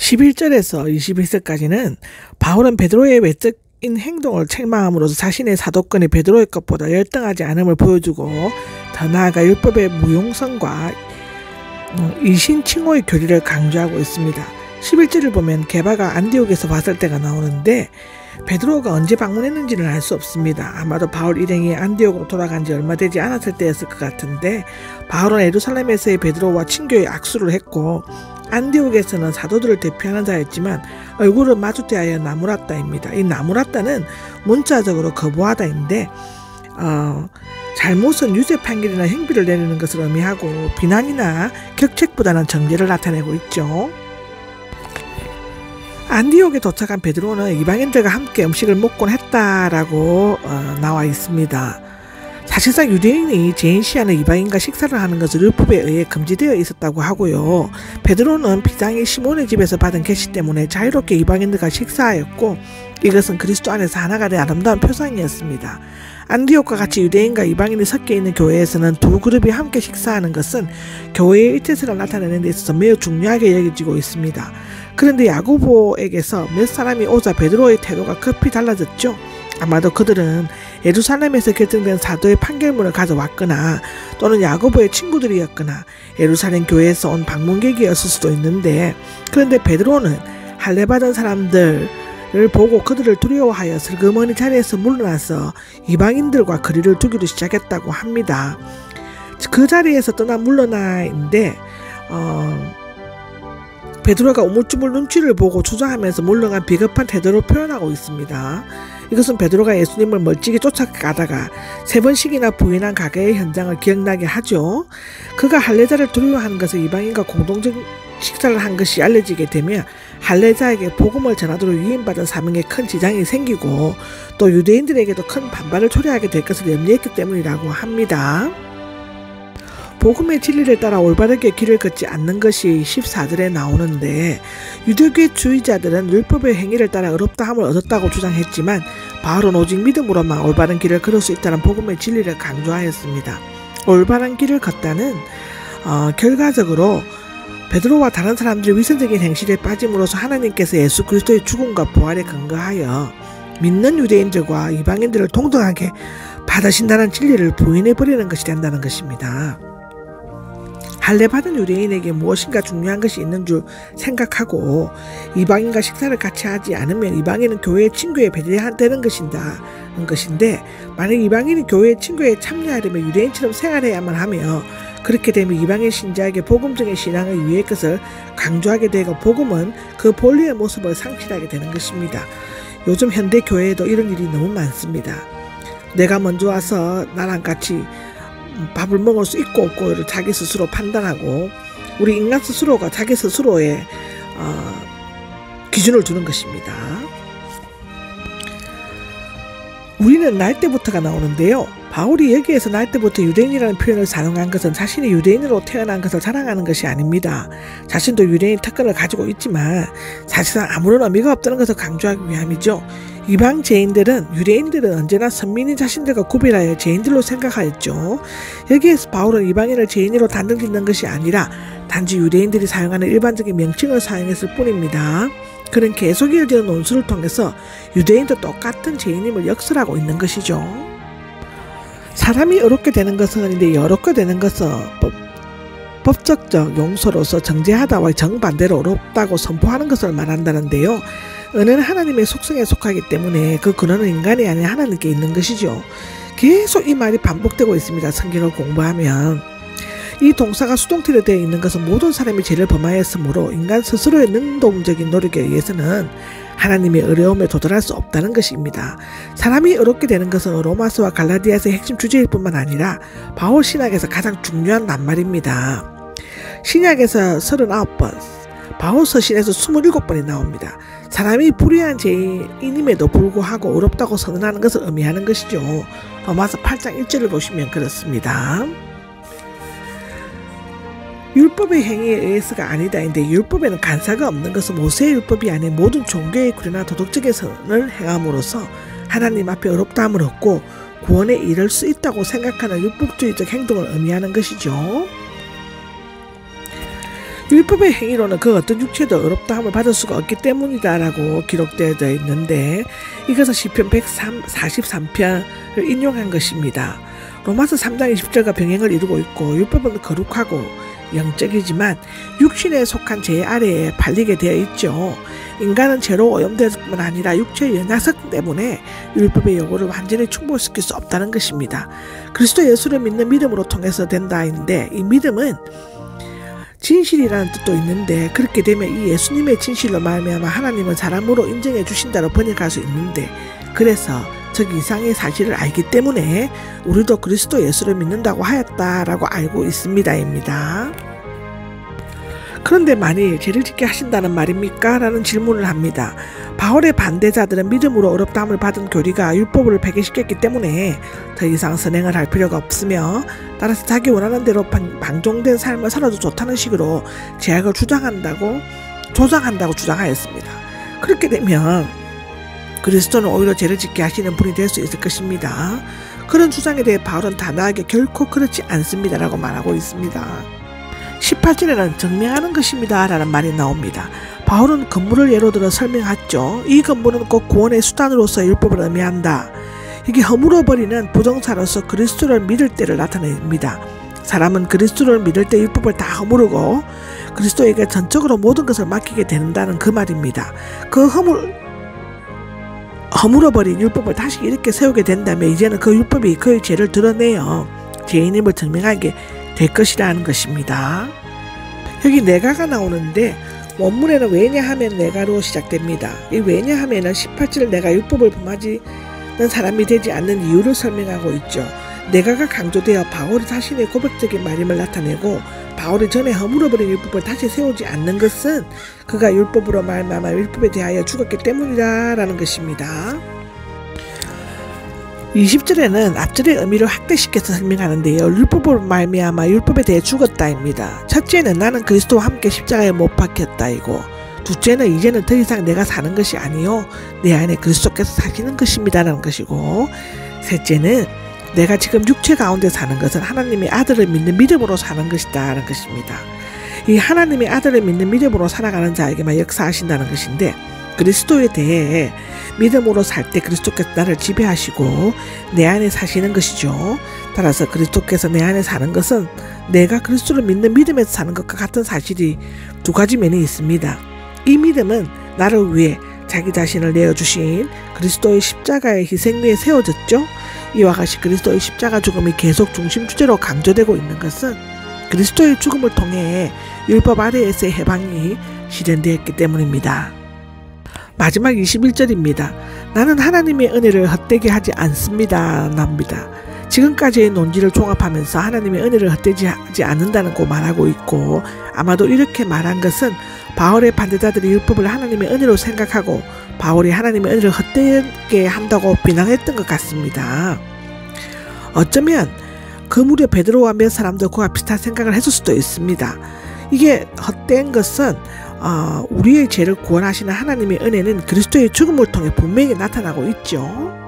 11절에서 21절까지는 바울은 베드로의 외적인 행동을 책망함으로써 자신의 사도권이 베드로의 것보다 열등하지 않음을 보여주고, 더 나아가 율법의 무용성과 이신칭호의 교리를 강조하고 있습니다. 11절을 보면 게바가 안디옥에서 봤을 때가 나오는데 베드로가 언제 방문했는지는 알 수 없습니다. 아마도 바울 일행이 안디옥으로 돌아간 지 얼마 되지 않았을 때였을 것 같은데, 바울은 예루살렘에서의 베드로와 친교에 악수를 했고 안디옥에서는 사도들을 대표하는 자였지만 얼굴을 마주대하여 나무랐다입니다. 이 나무랐다는 문자적으로 거부하다인데 잘못은 유죄 판결이나 형벌을 내리는 것을 의미하고 비난이나 격책보다는 정죄를 나타내고 있죠. 안디옥에 도착한 베드로는 이방인들과 함께 음식을 먹곤 했다라고 나와 있습니다. 사실상 유대인이 제인시하는 이방인과 식사를 하는 것은 율법에 의해 금지되어 있었다고 하고요. 베드로는 비장의 시몬의 집에서 받은 계시 때문에 자유롭게 이방인들과 식사하였고, 이것은 그리스도 안에서 하나가 된 아름다운 표상이었습니다. 안디옥과 같이 유대인과 이방인이 섞여 있는 교회에서는 두 그룹이 함께 식사하는 것은 교회의 일체성을 나타내는 데 있어서 매우 중요하게 여겨지고 있습니다. 그런데 야고보에게서 몇 사람이 오자 베드로의 태도가 급히 달라졌죠. 아마도 그들은 예루살렘에서 결정된 사도의 판결문을 가져왔거나 또는 야고보의 친구들이었거나 예루살렘 교회에서 온 방문객이었을 수도 있는데, 그런데 베드로는 할례받은 사람들을 보고 그들을 두려워하여 슬그머니 자리에서 물러나서 이방인들과 거리를 두기로 시작했다고 합니다. 그 자리에서 떠나 물러나인데 베드로가 우물쭈물 눈치를 보고 주저하면서 물러간 비겁한 태도를 표현하고 있습니다. 이것은 베드로가 예수님을 멀찍이 쫓아가다가 3번씩이나 부인한 가게의 현장을 기억나게 하죠. 그가 할례자를 두려워하는 것을 이방인과 공동적 식사를 한 것이 알려지게 되면 할례자에게 복음을 전하도록 위임받은 사명에 큰 지장이 생기고 또 유대인들에게도 큰 반발을 초래하게 될 것을 염려했기 때문이라고 합니다. 복음의 진리를 따라 올바르게 길을 걷지 않는 것이 14절에 나오는데, 유대교의 주의자들은 율법의 행위를 따라 의롭다함을 얻었다고 주장했지만 바울은 오직 믿음으로만 올바른 길을 걸을 수 있다는 복음의 진리를 강조하였습니다. 올바른 길을 걷다는 결과적으로 베드로와 다른 사람들이 위선적인 행실에 빠짐으로써 하나님께서 예수 그리스도의 죽음과 부활에 근거하여 믿는 유대인들과 이방인들을 동등하게 받으신다는 진리를 부인해버리는 것이 된다는 것입니다. 할례받은 유대인에게 무엇인가 중요한 것이 있는 줄 생각하고 이방인과 식사를 같이 하지 않으면 이방인은 교회의 친교에 배제되는 것인데, 만약 이방인이 교회의 친교에 참여하려면 유대인처럼 생활해야만 하며, 그렇게 되면 이방인 신자에게 복음적인 신앙을 유의할 것을 강조하게 되고 복음은 그 본래의 모습을 상실하게 되는 것입니다. 요즘 현대 교회에도 이런 일이 너무 많습니다. 내가 먼저 와서 나랑 같이 밥을 먹을 수 있고 없고를 자기 스스로 판단하고 우리 인간 스스로가 자기 스스로의 기준을 두는 것입니다. 우리는 날 때부터가 나오는데요. 바울이 여기에서 날 때부터 유대인이라는 표현을 사용한 것은 자신이 유대인으로 태어난 것을 자랑하는 것이 아닙니다. 자신도 유대인 특권을 가지고 있지만 사실상 아무런 의미가 없다는 것을 강조하기 위함이죠. 이방 유대인들은 언제나 선민인 자신들과 구별하여 죄인들로 생각하였죠. 여기에서 바울은 이방인을 죄인으로 단정 짓는 것이 아니라 단지 유대인들이 사용하는 일반적인 명칭을 사용했을 뿐입니다. 그는 계속 이어지는 논술을 통해서 유대인도 똑같은 죄인임을 역설하고 있는 것이죠. 사람이 의롭게 되는 것은 아닌데 여롭게 되는 것은 법적적 용서로서 정죄하다와 정반대로 의롭다고 선포하는 것을 말한다는데요. 은혜는 하나님의 속성에 속하기 때문에 그 근원은 인간이 아니라 하나님께 있는 것이죠. 계속 이 말이 반복되고 있습니다. 성경을 공부하면. 이 동사가 수동태로 되어 있는 것은 모든 사람이 죄를 범하였으므로 인간 스스로의 능동적인 노력에 의해서는 하나님의 의로움에 도달할 수 없다는 것입니다. 사람이 의롭게 되는 것은 로마서와 갈라디아서의 핵심 주제일 뿐만 아니라 바울 신학에서 가장 중요한 낱말입니다. 신약에서 39번, 바울 서신에서 27번이 나옵니다. 사람이 불의한 죄인임에도 불구하고 의롭다고 선언하는 것을 의미하는 것이죠. 로마서 8장 1절을 보시면 그렇습니다. 율법의 행위에 의해서가 아니다인데 율법에는 간사가 없는 것은 모세의 율법이 아닌 모든 종교의 구례나 도덕적인 선을 행함으로써 하나님 앞에 의롭다함을 얻고 구원에 이를 수 있다고 생각하는 율법주의적 행동을 의미하는 것이죠. 율법의 행위로는 그 어떤 육체도 어렵다함을 받을 수가 없기 때문이다라고 기록되어 있는데 이것은 시편 143편을 인용한 것입니다. 로마서 3장 20절과 병행을 이루고 있고 율법은 거룩하고 영적이지만 육신에 속한 죄 아래에 팔리게 되어 있죠. 인간은 죄로 오염될 뿐만 아니라 육체의 연약성 때문에 율법의 요구를 완전히 충족시킬 수 없다는 것입니다. 그리스도 예수를 믿는 믿음으로 통해서 된다인데 이 믿음은 진실이라는 뜻도 있는데 그렇게 되면 이 예수님의 진실로 말미암아 하나님은 사람으로 인정해 주신다로 번역할 수 있는데 그래서 저 이상의 사실을 알기 때문에 우리도 그리스도 예수를 믿는다고 하였다라고 알고 있습니다입니다. 그런데 만일 죄를 짓게 하신다는 말입니까? 라는 질문을 합니다. 바울의 반대자들은 믿음으로 어렵다함을 받은 교리가 율법을 폐기시켰기 때문에 더 이상 선행을 할 필요가 없으며 따라서 자기 원하는 대로 방종된 삶을 살아도 좋다는 식으로 죄악을 조장한다고 주장하였습니다. 그렇게 되면 그리스도는 오히려 죄를 짓게 하시는 분이 될 수 있을 것입니다. 그런 주장에 대해 바울은 단호하게 결코 그렇지 않습니다라고 말하고 있습니다. 18절에는 증명하는 것입니다 라는 말이 나옵니다. 바울은 건물을 예로 들어 설명했죠. 이 건물은 꼭 구원의 수단으로서 율법을 의미한다. 이게 허물어버리는 부정사로서 그리스도를 믿을 때를 나타냅니다. 사람은 그리스도를 믿을 때 율법을 다 허무르고 그리스도에게 전적으로 모든 것을 맡기게 된다는 그 말입니다. 그 허물어버린 율법을 다시 이렇게 세우게 된다면 이제는 그 율법이 그의 죄를 드러내어 죄인임을 증명하게 될 것이라는 것입니다. 여기 내가가 나오는데 원문에는 왜냐하면 내가로 시작됩니다. 이 왜냐하면은 18절 내가 율법을 범하지는 사람이 되지 않는 이유를 설명하고 있죠. 내가가 강조되어 바울이 자신의 고백적인 말임을 나타내고 바울이 전에 허물어버린 율법을 다시 세우지 않는 것은 그가 율법으로 말미암아 율법에 대하여 죽었기 때문이라는 것입니다. 20절에는 앞절의 의미를 확대시켜서 설명하는데요. 율법으로 말미암아 율법에 대해 죽었다입니다. 첫째는 나는 그리스도와 함께 십자가에 못 박혔다이고 둘째는 이제는 더 이상 내가 사는 것이 아니요 내 안에 그리스도께서 사시는 것입니다라는 것이고 셋째는 내가 지금 육체 가운데 사는 것은 하나님의 아들을 믿는 믿음으로 사는 것이다 라는 것입니다. 이 하나님의 아들을 믿는 믿음으로 살아가는 자에게만 역사하신다는 것인데 그리스도에 대해 믿음으로 살 때 그리스도께서 나를 지배하시고 내 안에 사시는 것이죠. 따라서 그리스도께서 내 안에 사는 것은 내가 그리스도를 믿는 믿음에서 사는 것과 같은 사실이 두 가지 면이 있습니다. 이 믿음은 나를 위해 자기 자신을 내어주신 그리스도의 십자가의 희생 위에 세워졌죠. 이와 같이 그리스도의 십자가 죽음이 계속 중심 주제로 강조되고 있는 것은 그리스도의 죽음을 통해 율법 아래에서의 해방이 실현되었기 때문입니다. 마지막 21절입니다. 나는 하나님의 은혜를 헛되게 하지 않습니다. 납니다. 지금까지의 논지를 종합하면서 하나님의 은혜를 헛되지 하지 않는다고 말하고 있고 아마도 이렇게 말한 것은 바울의 반대자들이 율법을 하나님의 은혜로 생각하고 바울이 하나님의 은혜를 헛되게 한다고 비난했던 것 같습니다. 어쩌면 그 무렵 베드로와 몇 사람도 그와 비슷한 생각을 했을 수도 있습니다. 이게 헛된 것은 우리의 죄를 구원하시는 하나님의 은혜는 그리스도의 죽음을 통해 분명히 나타나고 있죠.